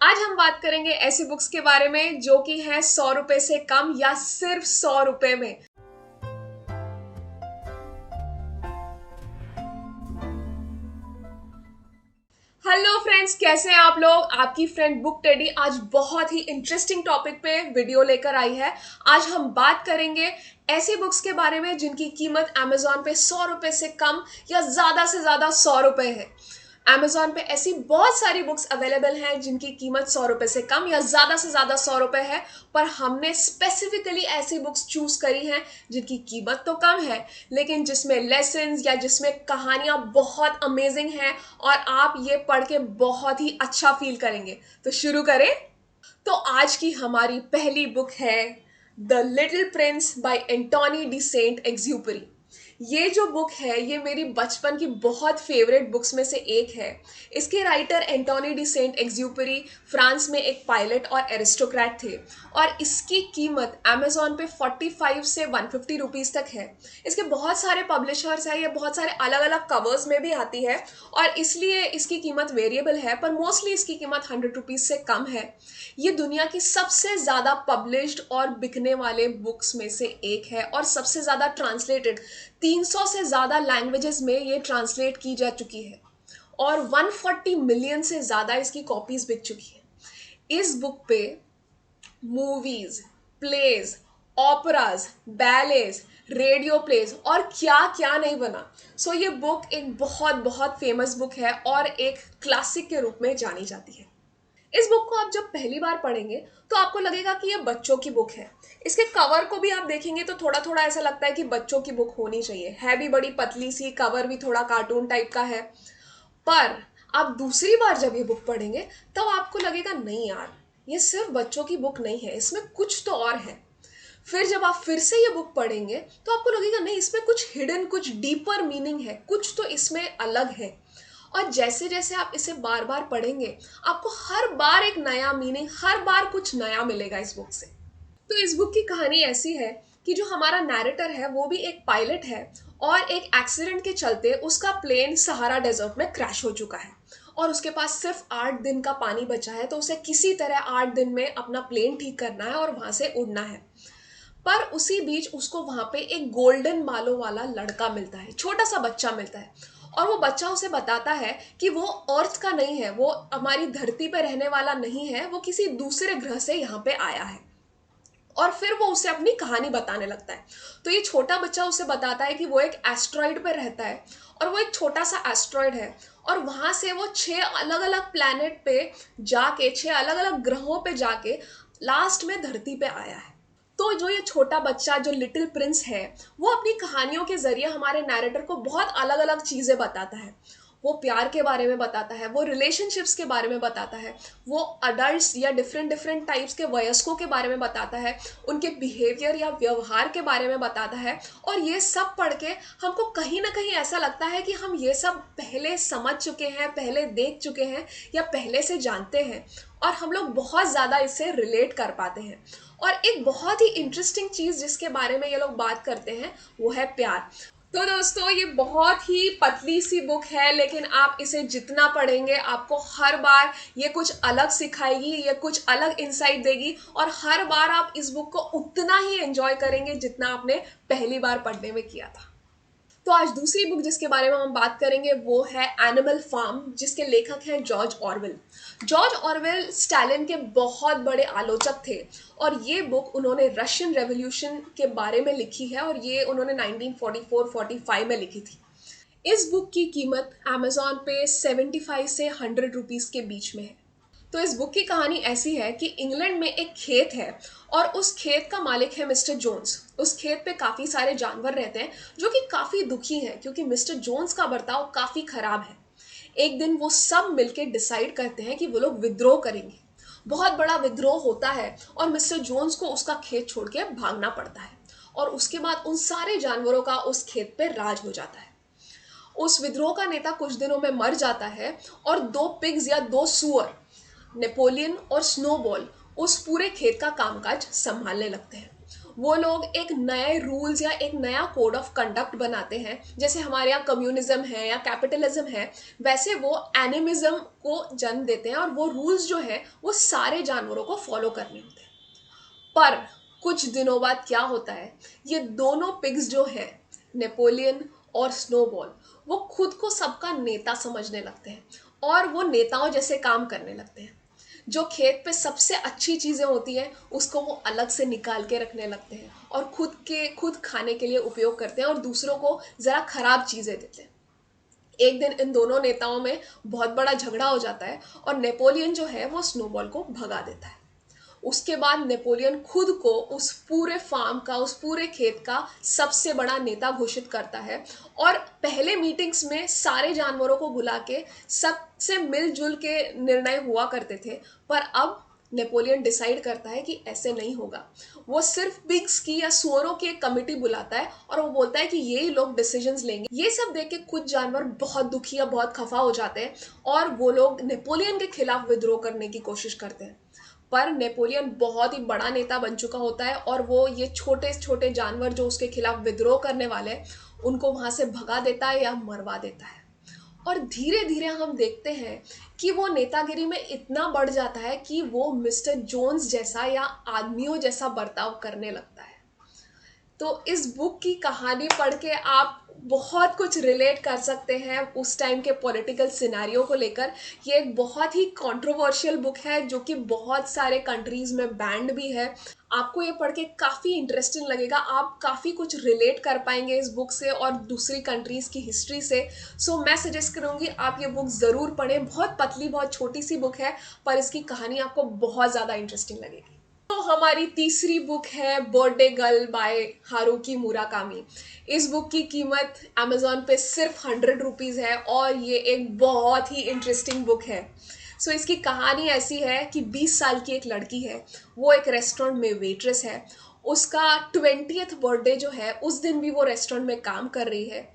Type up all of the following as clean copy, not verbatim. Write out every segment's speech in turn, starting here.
आज हम बात करेंगे ऐसी बुक्स के बारे में जो कि है 100 रुपए से कम या सिर्फ 100 रुपए में। हेलो फ्रेंड्स, कैसे हैं आप लोग। आपकी फ्रेंड बुक टेडी आज बहुत ही इंटरेस्टिंग टॉपिक पे वीडियो लेकर आई है। आज हम बात करेंगे ऐसी बुक्स के बारे में जिनकी कीमत अमेजोन पे 100 रुपए से कम या ज्यादा से ज्यादा 100 रुपए है। अमेजोन पे ऐसी बहुत सारी बुक्स अवेलेबल हैं जिनकी कीमत 100 रुपए से कम या ज्यादा से ज्यादा 100 रुपए है, पर हमने स्पेसिफिकली ऐसी बुक्स चूज करी हैं जिनकी कीमत तो कम है लेकिन जिसमें लेसन या जिसमें कहानियां बहुत अमेजिंग हैं और आप ये पढ़ के बहुत ही अच्छा फील करेंगे। तो शुरू करें। तो आज की हमारी पहली बुक है the little prince by Antoine de Saint Exupery. ये जो बुक है ये मेरी बचपन की बहुत फेवरेट बुक्स में से एक है। इसके writer Antoine de Saint Exupery France में एक पायलट और एरिस्टोक्रेट थे और इसकी कीमत अमेजोन पे 45 से 150 रुपीज़ तक है। इसके बहुत सारे पब्लिशर्स हैं, ये बहुत सारे अलग अलग कवर्स में भी आती है और इसलिए इसकी कीमत वेरिएबल है, पर मोस्टली इसकी कीमत 100 रुपीज़ से कम है। ये दुनिया की सबसे ज़्यादा पब्लिश्ड और बिकने वाले बुक्स में से एक है और सबसे ज़्यादा ट्रांसलेटेड 300 से ज़्यादा लैंग्वेजेस में ये ट्रांसलेट की जा चुकी है और 140 मिलियन से ज़्यादा इसकी कॉपीज बिक चुकी है। इस बुक पे मूवीज, प्लेज, ओपराज, बैलेज, रेडियो प्लेज और क्या क्या नहीं बना। सो ये बुक एक बहुत बहुत फेमस बुक है और एक क्लासिक के रूप में जानी जाती है। इस बुक को आप जब पहली बार पढ़ेंगे तो आपको लगेगा कि ये बच्चों की बुक है। इसके कवर को भी आप देखेंगे तो थोड़ा थोड़ा ऐसा लगता है कि बच्चों की बुक होनी चाहिए, है भी बड़ी पतली सी, कवर भी थोड़ा कार्टून टाइप का है। पर आप दूसरी बार जब ये बुक पढ़ेंगे तब आपको लगेगा नहीं यार, ये सिर्फ बच्चों की बुक नहीं है, इसमें कुछ तो और है। फिर जब आप फिर से ये बुक पढ़ेंगे तो आपको लगेगा नहीं, इसमें कुछ हिडन, कुछ डीपर मीनिंग है, कुछ तो इसमें अलग है। और जैसे जैसे आप इसे बार बार पढ़ेंगे आपको हर बार एक नया मीनिंग, हर बार कुछ नया मिलेगा इस बुक से। तो इस बुक की कहानी ऐसी है कि जो हमारा नैरेटर है वो भी एक पायलट है और एक एक्सीडेंट के चलते उसका प्लेन सहारा डेजर्ट में क्रैश हो चुका है और उसके पास सिर्फ 8 दिन का पानी बचा है। तो उसे किसी तरह 8 दिन में अपना प्लेन ठीक करना है और वहां से उड़ना है। पर उसी बीच उसको वहां पे एक गोल्डन बालों वाला लड़का मिलता है, छोटा सा बच्चा मिलता है और वो बच्चा उसे बताता है कि वो अर्थ का नहीं है, वो हमारी धरती पे रहने वाला नहीं है, वो किसी दूसरे ग्रह से यहाँ पे आया है। और फिर वो उसे अपनी कहानी बताने लगता है। तो ये छोटा बच्चा उसे बताता है कि वो एक एस्ट्रॉइड पे रहता है और वो एक छोटा सा एस्ट्रॉइड है और वहां से वो 6 अलग अलग प्लैनेट पे जाके, 6 अलग अलग ग्रहों पे जाके लास्ट में धरती पे आया है। तो जो ये छोटा बच्चा, जो लिटिल प्रिंस है, वो अपनी कहानियों के जरिए हमारे नैरेटर को बहुत अलग अलग चीजें बताता है। वो प्यार के बारे में बताता है, वो रिलेशनशिप्स के बारे में बताता है, वो अडल्ट्स या डिफरेंट डिफरेंट टाइप्स के वयस्कों के बारे में बताता है, उनके बिहेवियर या व्यवहार के बारे में बताता है। और ये सब पढ़ के हमको कहीं ना कहीं ऐसा लगता है कि हम ये सब पहले समझ चुके हैं, पहले देख चुके हैं या पहले से जानते हैं और हम लोग बहुत ज़्यादा इससे रिलेट कर पाते हैं। और एक बहुत ही इंटरेस्टिंग चीज़ जिसके बारे में ये लोग बात करते हैं वो है प्यार। तो दोस्तों, ये बहुत ही पतली सी बुक है लेकिन आप इसे जितना पढ़ेंगे आपको हर बार ये कुछ अलग सिखाएगी, ये कुछ अलग इंसाइट देगी और हर बार आप इस बुक को उतना ही एंजॉय करेंगे जितना आपने पहली बार पढ़ने में किया था। तो आज दूसरी बुक जिसके बारे में हम बात करेंगे वो है एनिमल फार्म, जिसके लेखक हैं George Orwell. George Orwell Stalin के बहुत बड़े आलोचक थे और ये बुक उन्होंने रशियन रेवोल्यूशन के बारे में लिखी है और ये उन्होंने 1944-45 में लिखी थी। इस बुक की कीमत अमेजोन पे 75 से 100 रुपीज़ के बीच में है। तो इस बुक की कहानी ऐसी है कि इंग्लैंड में एक खेत है और उस खेत का मालिक है मिस्टर जोन्स। उस खेत पे काफ़ी सारे जानवर रहते हैं जो कि काफ़ी दुखी हैं क्योंकि मिस्टर जोन्स का बर्ताव काफ़ी खराब है। एक दिन वो सब मिलके डिसाइड करते हैं कि वो लोग विद्रोह करेंगे। बहुत बड़ा विद्रोह होता है और मिस्टर जोन्स को उसका खेत छोड़ के भागना पड़ता है और उसके बाद उन सारे जानवरों का उस खेत पे राज हो जाता है। उस विद्रोह का नेता कुछ दिनों में मर जाता है और 2 पिग्स या 2 सुअर, नेपोलियन और स्नोबॉल, उस पूरे खेत का कामकाज संभालने लगते हैं। वो लोग एक नए रूल्स या एक नया कोड ऑफ कंडक्ट बनाते हैं। जैसे हमारे यहाँ कम्युनिज्म है या कैपिटलिज्म है, वैसे वो एनिमिज्म को जन्म देते हैं और वो रूल्स जो है वो सारे जानवरों को फॉलो करने होते हैं। पर कुछ दिनों बाद क्या होता है, ये दोनों पिग्स जो है, नेपोलियन और स्नोबॉल, वो खुद को सबका नेता समझने लगते हैं और वो नेताओं जैसे काम करने लगते हैं। जो खेत पे सबसे अच्छी चीजें होती हैं उसको वो अलग से निकाल के रखने लगते हैं और खुद खाने के लिए उपयोग करते हैं और दूसरों को जरा खराब चीजें देते हैं। एक दिन इन दोनों नेताओं में बहुत बड़ा झगड़ा हो जाता है और नेपोलियन जो है वो स्नोबॉल को भगा देता है। उसके बाद नेपोलियन खुद को उस पूरे फार्म का, उस पूरे खेत का सबसे बड़ा नेता घोषित करता है और पहले मीटिंग्स में सारे जानवरों को बुला के सबसे मिलजुल के निर्णय हुआ करते थे। पर अब नेपोलियन डिसाइड करता है कि ऐसे नहीं होगा। वो सिर्फ पिग्स की या सुअरों की एक कमिटी बुलाता है और वो बोलता है कि यही लोग डिसीजंस लेंगे। ये सब देख के कुछ जानवर बहुत दुखी या बहुत खफा हो जाते हैं और वो लोग नेपोलियन के खिलाफ विद्रोह करने की कोशिश करते हैं। पर नेपोलियन बहुत ही बड़ा नेता बन चुका होता है और वो ये छोटे छोटे जानवर जो उसके खिलाफ विद्रोह करने वाले हैं उनको वहां से भगा देता है या मरवा देता है। और धीरे धीरे हम देखते हैं कि वो नेतागिरी में इतना बढ़ जाता है कि वो मिस्टर जोन्स जैसा या आदमियों जैसा बर्ताव करने लगता है। तो इस बुक की कहानी पढ़ के आप बहुत कुछ रिलेट कर सकते हैं उस टाइम के पॉलिटिकल सिनेरियो को लेकर। ये एक बहुत ही कंट्रोवर्शियल बुक है जो कि बहुत सारे कंट्रीज में बैंड भी है। आपको ये पढ़ के काफ़ी इंटरेस्टिंग लगेगा, आप काफ़ी कुछ रिलेट कर पाएंगे इस बुक से और दूसरी कंट्रीज की हिस्ट्री से। सो मैं सजेस्ट करूँगी आप ये बुक ज़रूर पढ़ें। बहुत पतली, बहुत छोटी सी बुक है पर इसकी कहानी आपको बहुत ज़्यादा इंटरेस्टिंग लगेगी। तो हमारी तीसरी बुक है birthday girl by Haruki Murakami. इस बुक की कीमत अमेजोन पे सिर्फ 100 रुपीज़ है और ये एक बहुत ही इंटरेस्टिंग बुक है। सो इसकी कहानी ऐसी है कि 20 साल की एक लड़की है, वो एक रेस्टोरेंट में वेट्रेस है। उसका 20th बर्थडे जो है उस दिन भी वो रेस्टोरेंट में काम कर रही है।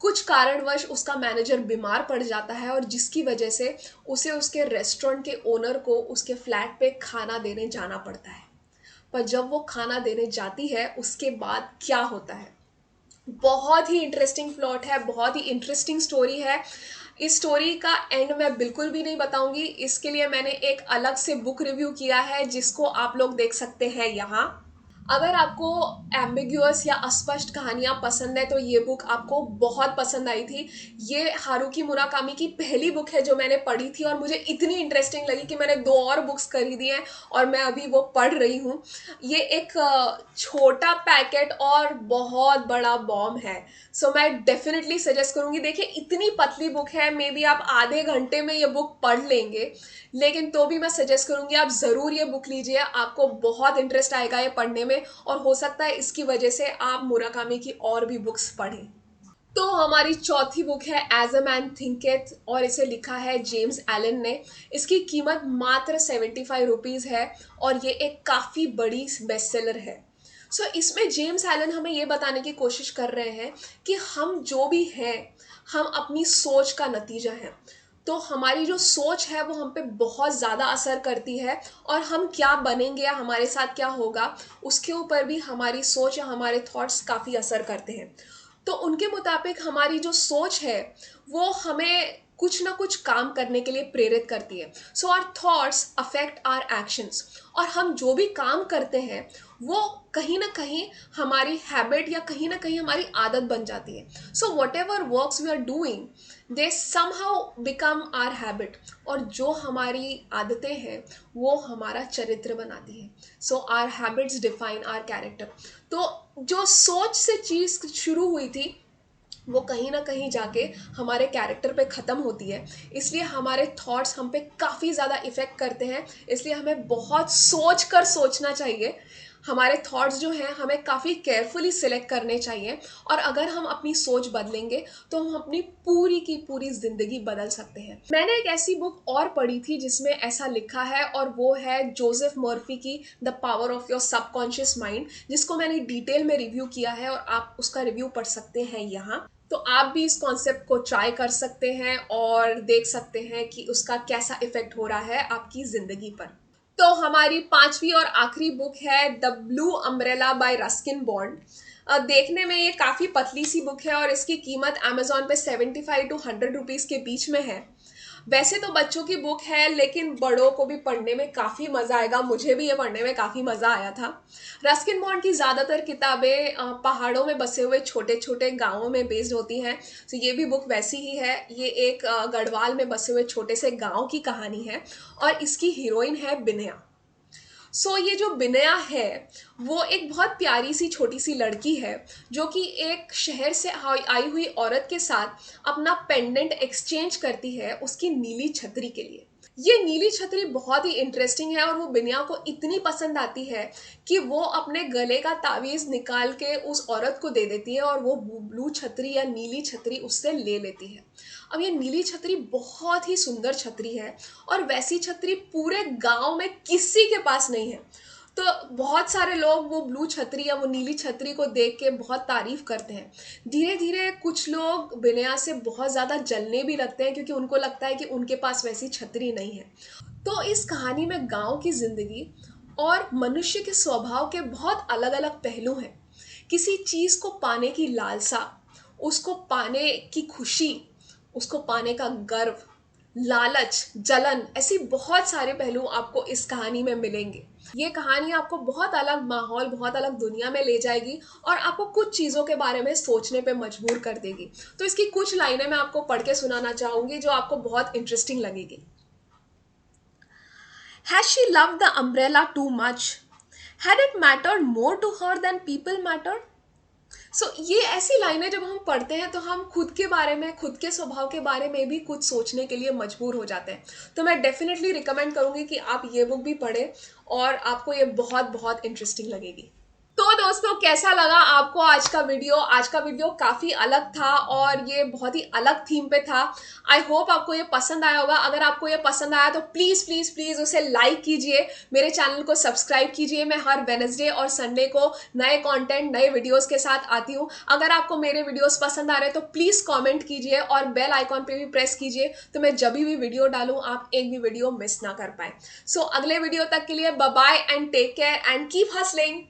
कुछ कारणवश उसका मैनेजर बीमार पड़ जाता है और जिसकी वजह से उसे उसके रेस्टोरेंट के ओनर को उसके फ्लैट पे खाना देने जाना पड़ता है। पर जब वो खाना देने जाती है उसके बाद क्या होता है, बहुत ही इंटरेस्टिंग प्लॉट है, बहुत ही इंटरेस्टिंग स्टोरी है। इस स्टोरी का एंड मैं बिल्कुल भी नहीं बताऊंगी, इसके लिए मैंने एक अलग से बुक रिव्यू किया है जिसको आप लोग देख सकते हैं यहाँ। अगर आपको एम्बिग्यूअस या अस्पष्ट कहानियां पसंद है तो ये बुक आपको बहुत पसंद आई थी। ये हारुकी मुराकामी की पहली बुक है जो मैंने पढ़ी थी और मुझे इतनी इंटरेस्टिंग लगी कि मैंने 2 और बुक्स खरीदी हैं और मैं अभी वो पढ़ रही हूँ। ये एक छोटा पैकेट और बहुत बड़ा बॉम्ब है। सो मैं डेफिनेटली सजेस्ट करूंगी। देखिए इतनी पतली बुक है, मे बी आप आधे घंटे में ये बुक पढ़ लेंगे, लेकिन तो भी मैं सजेस्ट करूंगी आप ज़रूर ये बुक लीजिए। आपको बहुत इंटरेस्ट आएगा ये पढ़ने में और हो सकता है इसकी वजह से आप मुराकामी की और भी बुक्स पढ़ें। तो हमारी चौथी बुक है एज अ मैन थिंकेथ और इसे लिखा है जेम्स एलन ने। इसकी कीमत मात्र 75 रुपीज़ है और ये एक काफ़ी बड़ी बेस्ट सेलर है। इसमें जेम्स एलन हमें ये बताने की कोशिश कर रहे हैं कि हम जो भी हैं हम अपनी सोच का नतीजा हैं। तो हमारी जो सोच है वो हम पे बहुत ज़्यादा असर करती है और हम क्या बनेंगे या हमारे साथ क्या होगा उसके ऊपर भी हमारी सोच या हमारे थॉट्स काफ़ी असर करते हैं। तो उनके मुताबिक हमारी जो सोच है वो हमें कुछ ना कुछ काम करने के लिए प्रेरित करती है। So our thoughts affect our actions और हम जो भी काम करते हैं वो कहीं ना कहीं हमारी हैबिट या कहीं ना कहीं हमारी आदत बन जाती है। So whatever works we are doing they somehow become our habit और जो हमारी आदतें हैं वो हमारा चरित्र बनाती है। So our habits define our character. तो जो सोच से चीज़ शुरू हुई थी वो कहीं ना कहीं जाके हमारे कैरेक्टर पे ख़त्म होती है। इसलिए हमारे थॉट्स हम पे काफ़ी ज़्यादा इफ़ेक्ट करते हैं, इसलिए हमें बहुत सोच कर सोचना चाहिए। हमारे थॉट्स जो हैं हमें काफ़ी केयरफुली सिलेक्ट करने चाहिए और अगर हम अपनी सोच बदलेंगे तो हम अपनी पूरी की पूरी ज़िंदगी बदल सकते हैं। मैंने एक ऐसी बुक और पढ़ी थी जिसमें ऐसा लिखा है और वो है जोसेफ मर्फी की the power of your subconscious mind, जिसको मैंने डिटेल में रिव्यू किया है और आप उसका रिव्यू पढ़ सकते हैं यहाँ। तो आप भी इस कॉन्सेप्ट को ट्राई कर सकते हैं और देख सकते हैं कि उसका कैसा इफेक्ट हो रहा है आपकी ज़िंदगी पर। तो हमारी पांचवी और आखिरी बुक है the blue umbrella bye Ruskin bond. देखने में ये काफ़ी पतली सी बुक है और इसकी कीमत अमेजोन पे 75 to 100 रुपीज़ के बीच में है। वैसे तो बच्चों की बुक है लेकिन बड़ों को भी पढ़ने में काफ़ी मज़ा आएगा, मुझे भी ये पढ़ने में काफ़ी मज़ा आया था। रस्किन बॉन्ड की ज़्यादातर किताबें पहाड़ों में बसे हुए छोटे छोटे गांवों में बेस्ड होती हैं, तो ये भी बुक वैसी ही है। ये एक गढ़वाल में बसे हुए छोटे से गांव की कहानी है और इसकी हीरोइन है बिनया। ये जो बिनया है वो एक बहुत प्यारी सी छोटी सी लड़की है जो कि एक शहर से आई हुई औरत के साथ अपना पेंडेंट एक्सचेंज करती है उसकी नीली छतरी के लिए। ये नीली छतरी बहुत ही इंटरेस्टिंग है और वो बिनया को इतनी पसंद आती है कि वो अपने गले का तावीज़ निकाल के उस औरत को दे देती है और वो ब्लू छतरी या नीली छतरी उससे ले लेती है। अब ये नीली छतरी बहुत ही सुंदर छतरी है और वैसी छतरी पूरे गांव में किसी के पास नहीं है। तो बहुत सारे लोग वो ब्लू छतरी या वो नीली छतरी को देख के बहुत तारीफ करते हैं। धीरे धीरे कुछ लोग बिनया से बहुत ज़्यादा जलने भी लगते हैं क्योंकि उनको लगता है कि उनके पास वैसी छतरी नहीं है। तो इस कहानी में गांव की जिंदगी और मनुष्य के स्वभाव के बहुत अलग अलग पहलू हैं। किसी चीज़ को पाने की लालसा, उसको पाने की खुशी, उसको पाने का गर्व, लालच, जलन, ऐसी बहुत सारे पहलू आपको इस कहानी में मिलेंगे। ये कहानी आपको बहुत अलग माहौल, बहुत अलग दुनिया में ले जाएगी और आपको कुछ चीज़ों के बारे में सोचने पे मजबूर कर देगी। तो इसकी कुछ लाइनें मैं आपको पढ़ के सुनाना चाहूंगी जो आपको बहुत इंटरेस्टिंग लगेगी। Has she loved the umbrella too much? Had it mattered more to her than people mattered? ये ऐसी लाइनें जब हम पढ़ते हैं तो हम खुद के बारे में, खुद के स्वभाव के बारे में भी कुछ सोचने के लिए मजबूर हो जाते हैं। तो मैं डेफिनेटली रिकमेंड करूंगी कि आप ये बुक भी पढ़ें और आपको ये बहुत बहुत इंटरेस्टिंग लगेगी। तो दोस्तों, कैसा लगा आपको आज का वीडियो? आज का वीडियो काफ़ी अलग था और ये बहुत ही अलग थीम पे था। आई होप आपको ये पसंद आया होगा। अगर आपको ये पसंद आया तो प्लीज़ प्लीज़ प्लीज़ उसे लाइक कीजिए, मेरे चैनल को सब्सक्राइब कीजिए। मैं हर वेडनेसडे और संडे को नए कंटेंट, नए वीडियोस के साथ आती हूँ। अगर आपको मेरे वीडियोस पसंद आ रहे हैं तो प्लीज़ कॉमेंट कीजिए और बेल आइकॉन पर भी प्रेस कीजिए तो मैं जब भी वीडियो डालूँ आप एक भी वीडियो मिस ना कर पाए। अगले वीडियो तक के लिए bye bye and take care and keep hustling.